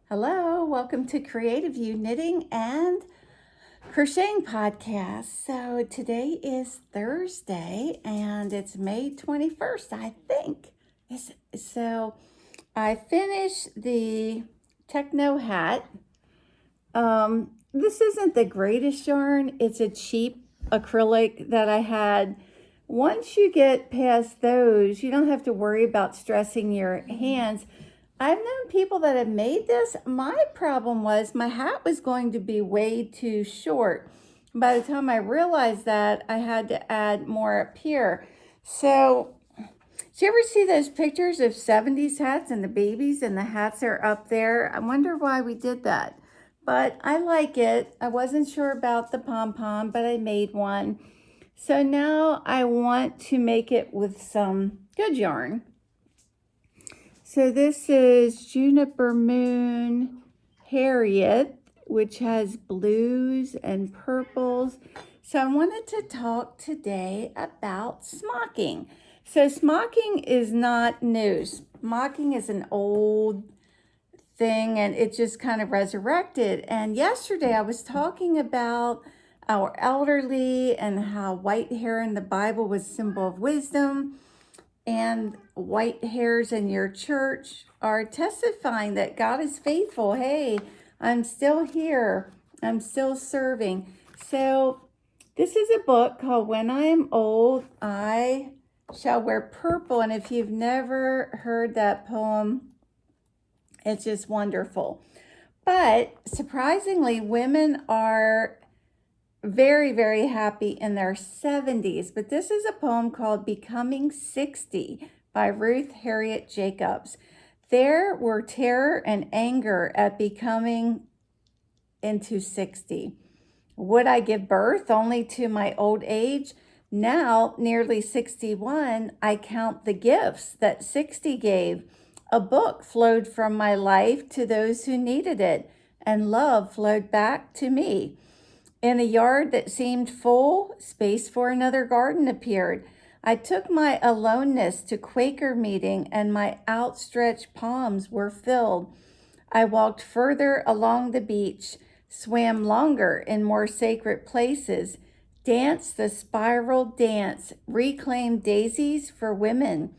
Hello, welcome to Creative You Knitting and Crocheting Podcast. So today is Thursday and it's May 21st, I think. So I finished the Techno Hat. This isn't the greatest yarn. It's a cheap acrylic that I had. Once you get past those, you don't have to worry about stressing your hands. I've known people that have made this. My problem was my hat was going to be way too short. By the time I realized that, I had to add more up here. So, do you ever see those pictures of 70s hats and the babies and the hats are up there? I wonder why we did that. But I like it. I wasn't sure about the pom-pom, but I made one. So now I want to make it with some good yarn. So this is Juniper Moon Harriet, which has blues and purples. So I wanted to talk today about smocking. So smocking is not new. Smocking is an old thing and it just kind of resurrected. And yesterday I was talking about our elderly and how white hair in the Bible was a symbol of wisdom. And white hairs in your church are testifying that God is faithful. Hey, I'm still here. I'm still serving. So this is a book called When I Am Old, I Shall Wear Purple. And if you've never heard that poem, it's just wonderful. But surprisingly, women are very, very happy in their 70s. But this is a poem called Becoming 60 by Ruth Harriet Jacobs. There were terror and anger at becoming into 60. Would I give birth only to my old age? Now, nearly 61, I count the gifts that 60 gave. A book flowed from my life to those who needed it, and love flowed back to me. In a yard that seemed full, space for another garden appeared. I took my aloneness to Quaker meeting, and my outstretched palms were filled. I walked further along the beach, swam longer in more sacred places, danced the spiral dance, reclaimed daisies for women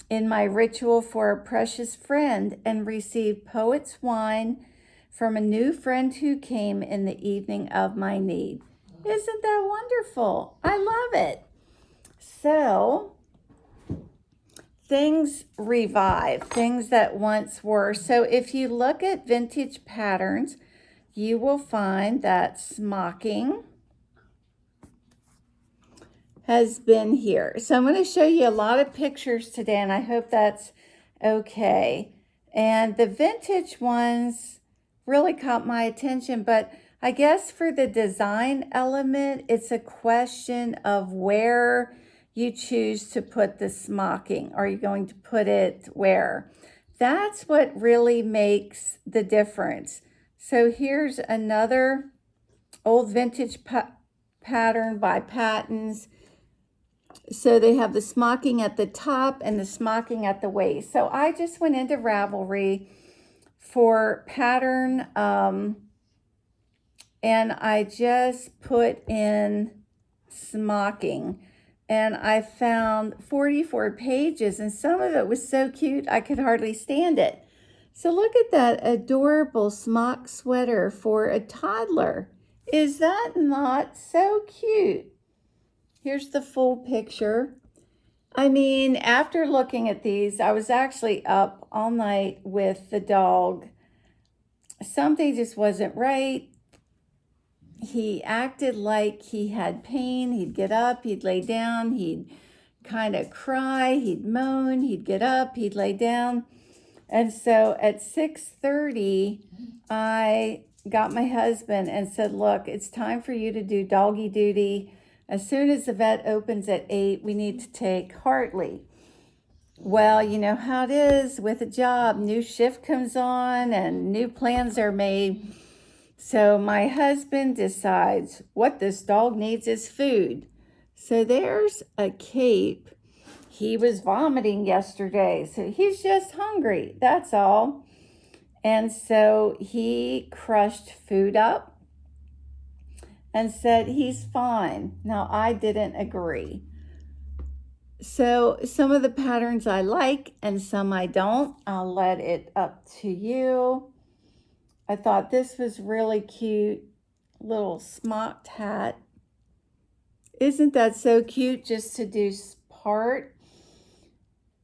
in my ritual for a precious friend, and received poet's wine from a new friend who came in the evening of my need. Isn't that wonderful? I love it. So, things revive, things that once were. So, if you look at vintage patterns, you will find that smocking has been here. So, I'm going to show you a lot of pictures today, and I hope that's okay. And the vintage ones really caught my attention, but I guess for the design element, it's a question of where you choose to put the smocking. Are you going to put it where? That's what really makes the difference. So here's another old vintage pattern by Patton's. So they have the smocking at the top and the smocking at the waist. So I just went into Ravelry for pattern, and I just put in smocking, and I found 44 pages, and some of it was so cute I could hardly stand it. So look at that adorable smock sweater for a toddler. Is that not so cute? Here's the full picture. I mean, after looking at these, I was actually up all night with the dog. Something just wasn't right. He acted like he had pain. He'd get up, he'd lay down, he'd kind of cry, he'd moan, he'd get up, he'd lay down. And so at 6:30, I got my husband and said, look, it's time for you to do doggy duty. As soon as the vet opens at 8, we need to take Hartley. Well, you know how it is with a job. New shift comes on and new plans are made. So my husband decides what this dog needs is food. So there's a cape. He was vomiting yesterday, so he's just hungry. That's all. And so he crushed food up and said he's fine. Now, I didn't agree. So some of the patterns I like and some I don't. I'll let it up to you. I thought this was really cute. Little smocked hat. Isn't that so cute just to do part?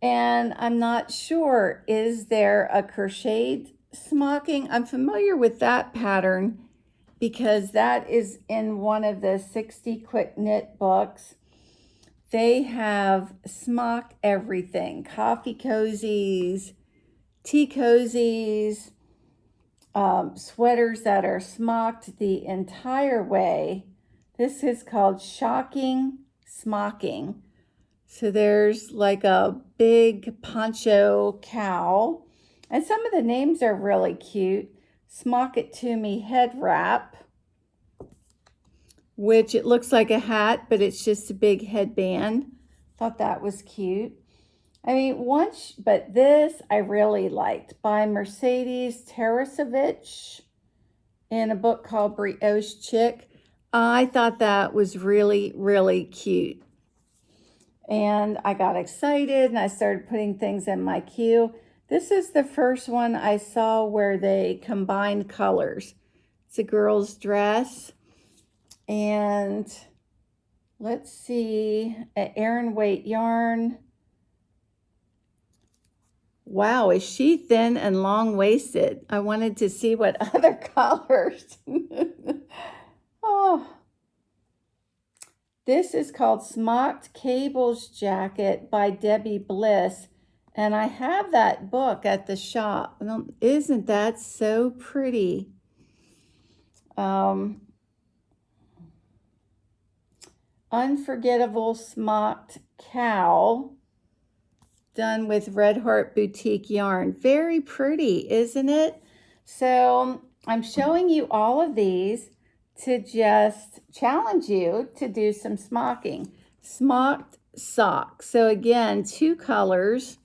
And I'm not sure, is there a crocheted smocking? I'm familiar with that pattern because that is in one of the 60 quick knit books. They have smock everything, coffee cozies, tea cozies, sweaters that are smocked the entire way. This is called Shocking Smocking. So there's like a big poncho cowl. And some of the names are really cute. Smock It To Me head wrap, which it looks like a hat, but it's just a big headband. Thought that was cute. I mean, but this I really liked, by Mercedes Tarasovich in a book called Brioche Chick. I thought that was really, really cute. And I got excited and I started putting things in my queue. This is the first one I saw where they combined colors. It's a girl's dress. And let's see, Aran Weight yarn. Wow, is she thin and long-waisted? I wanted to see what other colors. Oh, this is called Smocked Cables Jacket by Debbie Bliss. And I have that book at the shop. Isn't that so pretty? Unforgettable Smocked Cowl, done with Red Heart Boutique yarn. Very pretty, isn't it? So I'm showing you all of these to just challenge you to do some smocking. Smocked sock. So again, 2 colors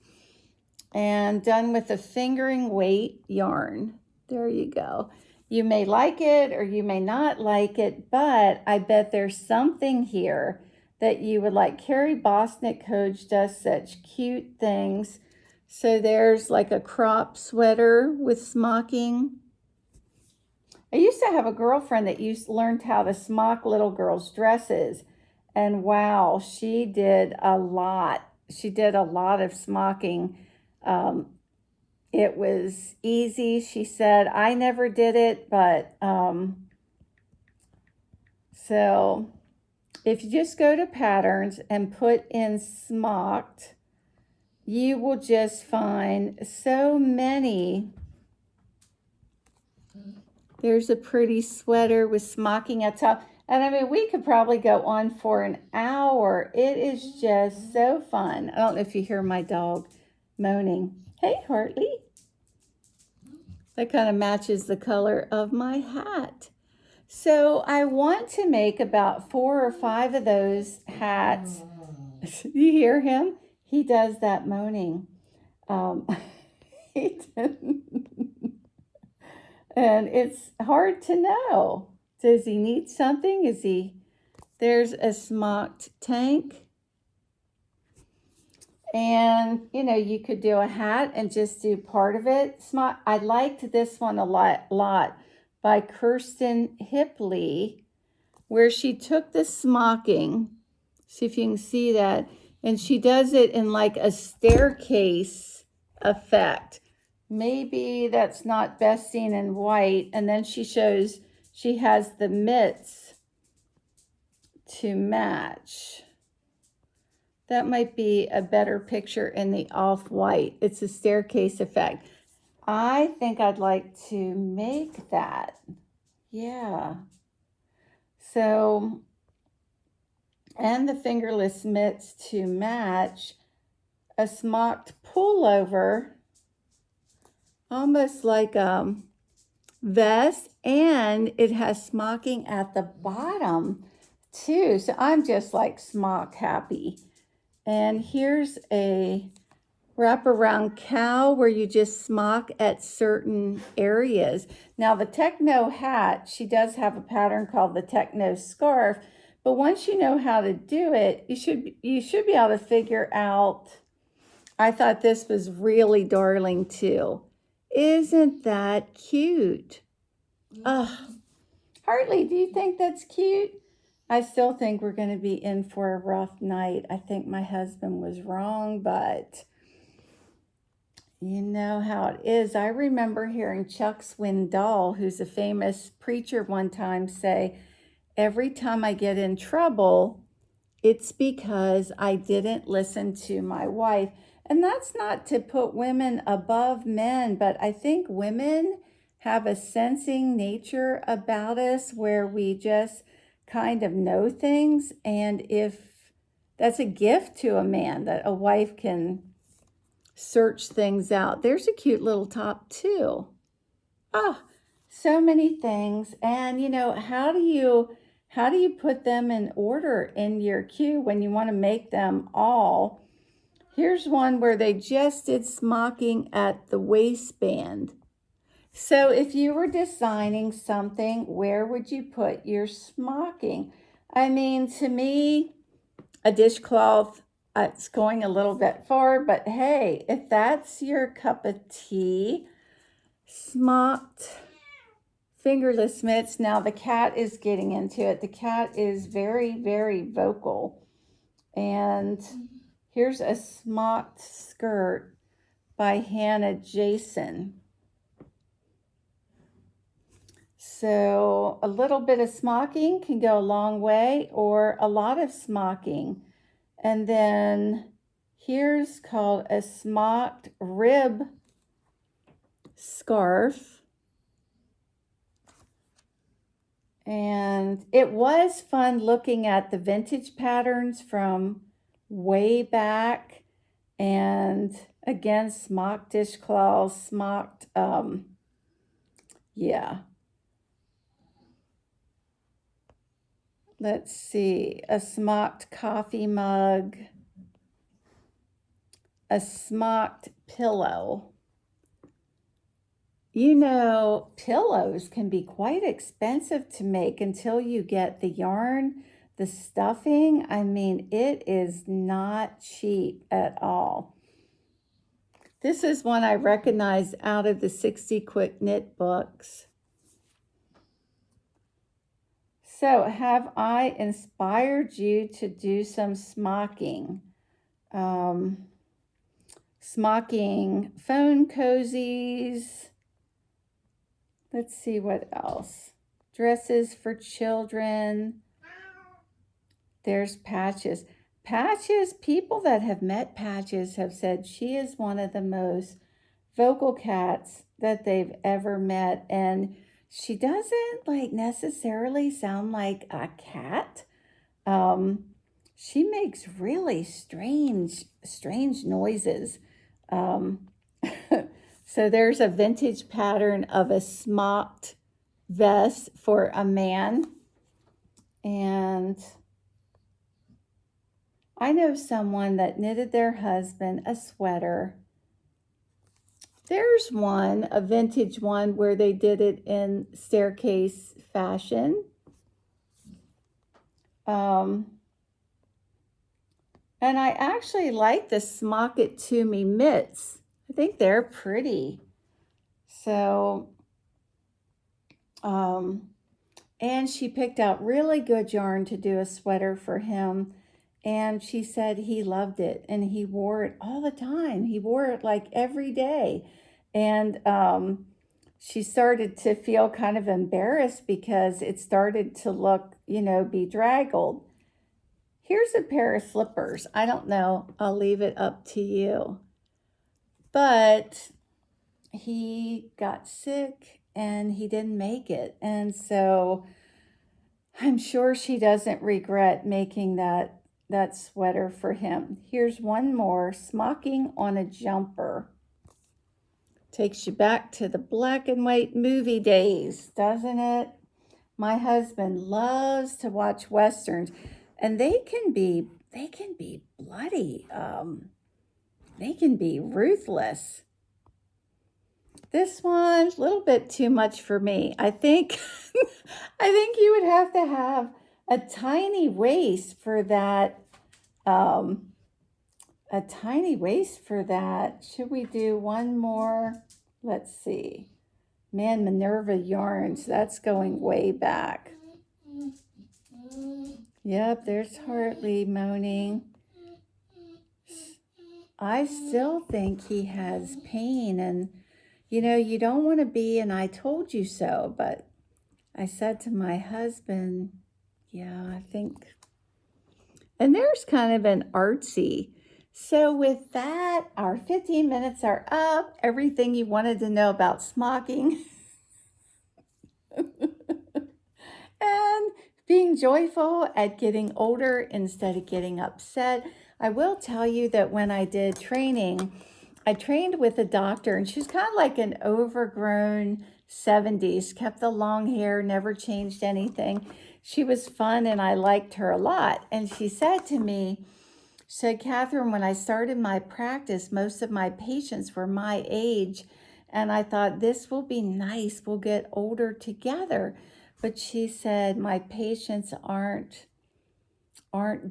and done with a fingering weight yarn. There you go. You may like it or you may not like it, but I bet there's something here that you would like. Carrie Bosnick Coach does such cute things. So there's like a crop sweater with smocking. I used to have a girlfriend that learned how to smock little girls' dresses. And wow, she did a lot. She did a lot of smocking. It was easy. She said, I never did it, but so if you just go to patterns and put in smocked, you will just find so many. There's a pretty sweater with smocking at top. And I mean, we could probably go on for an hour. It is just so fun. I don't know if you hear my dog moaning. Hey, Hartley. That kind of matches the color of my hat. So I want to make about 4 or 5 of those hats. You hear him? He does that moaning. And it's hard to know. Does he need something? There's a smocked tank. And, you know, you could do a hat and just do part of it. I liked this one a lot by Kirsten Hipley, where she took the smocking, see if you can see that, and she does it in like a staircase effect. Maybe that's not best seen in white. And then she shows she has the mitts to match. That might be a better picture in the off-white. It's a staircase effect. I think I'd like to make that. Yeah. So, and the fingerless mitts to match, a smocked pullover, almost like a vest, and it has smocking at the bottom too. So I'm just like smock happy. And here's a wraparound cowl where you just smock at certain areas. Now the Techno Hat, she does have a pattern called the Techno Scarf, but once you know how to do it, you should be able to figure out. I thought this was really darling too. Isn't that cute? Hartley, do you think that's cute? I still think we're going to be in for a rough night. I think my husband was wrong, but you know how it is. I remember hearing Chuck Swindoll, who's a famous preacher, one time say, every time I get in trouble, it's because I didn't listen to my wife. And that's not to put women above men, but I think women have a sensing nature about us where we just kind of know things. And if that's a gift to a man, that a wife can search things out. There's a cute little top too. So many things. And you know, how do you put them in order in your queue when you want to make them all? Here's one where they just did smocking at the waistband. So if you were designing something, where would you put your smocking? I mean, to me, a dishcloth, it's going a little bit far, but hey, if that's your cup of tea, smocked fingerless mitts. Now the cat is getting into it. The cat is very, very vocal. And here's a smocked skirt by Hannah Jason. So a little bit of smocking can go a long way, or a lot of smocking. And then here's called a smocked rib scarf. And it was fun looking at the vintage patterns from way back. And again, smocked dishcloths, smocked, yeah. Let's see, a smocked coffee mug, a smocked pillow. You know, pillows can be quite expensive to make until you get the yarn, the stuffing. I mean, it is not cheap at all. This is one I recognize out of the 60 Quick Knit books. So have I inspired you to do some smocking? Smocking phone cozies. Let's see what else. Dresses for children. There's Patches. Patches, people that have met Patches have said she is one of the most vocal cats that they've ever met. And she doesn't necessarily sound like a cat. She makes really strange noises. So there's a vintage pattern of a smocked vest for a man. And I know someone that knitted their husband a sweater. There's one, a vintage one, where they did it in staircase fashion. And I actually like the Smock It To Me mitts. I think they're pretty. So, and she picked out really good yarn to do a sweater for him. And she said he loved it and he wore it all the time. He wore it like every day. And she started to feel kind of embarrassed because it started to look, bedraggled. Here's a pair of slippers. I don't know. I'll leave it up to you. But he got sick and he didn't make it. And so I'm sure she doesn't regret making that sweater for him. Here's one more, smocking on a jumper. Takes you back to the black and white movie days, doesn't it? My husband loves to watch Westerns, and they can be bloody. they can be ruthless. This one, a little bit too much for me. I think I think you would have to have a tiny waist for that. A tiny waist for that. Should we do one more? Let's see. Man, Minerva Yarns, that's going way back. Yep, there's Hartley moaning. I still think he has pain, and you don't want to be and I told you so, but I said to my husband, yeah, I think, and there's kind of an artsy. So with that, our 15 minutes are up. Everything you wanted to know about smocking and being joyful at getting older instead of getting upset. I will tell you that when I did training, I trained with a doctor, and she's kind of like an overgrown 70s, kept the long hair, never changed anything. She was fun, and I liked her a lot. And she said to me, Catherine, when I started my practice, most of my patients were my age, and I thought this will be nice. We'll get older together. But she said, my patients aren't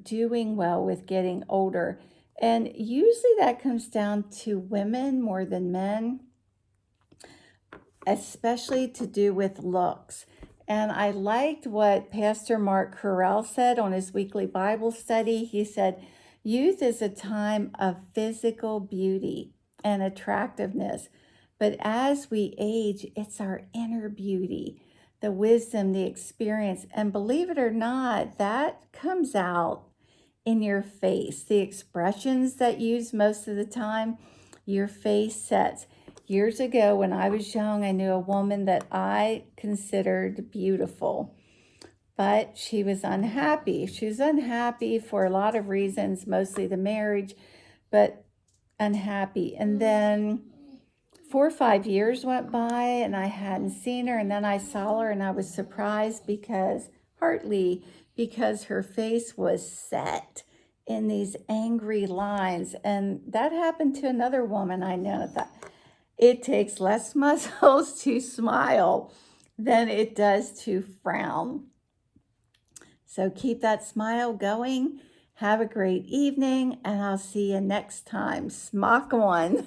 doing well with getting older. And usually that comes down to women more than men, especially to do with looks. And I liked what Pastor Mark Carell said on his weekly Bible study. He said, youth is a time of physical beauty and attractiveness. But as we age, it's our inner beauty, the wisdom, the experience. And believe it or not, that comes out in your face. The expressions that you use most of the time, your face sets. Years ago, when I was young, I knew a woman that I considered beautiful, but she was unhappy. She was unhappy for a lot of reasons, mostly the marriage, but unhappy. And then 4 or 5 years went by and I hadn't seen her. And then I saw her and I was surprised because her face was set in these angry lines. And that happened to another woman I know. That it takes less muscles to smile than it does to frown. So keep that smile going. Have a great evening, and I'll see you next time. Smock on.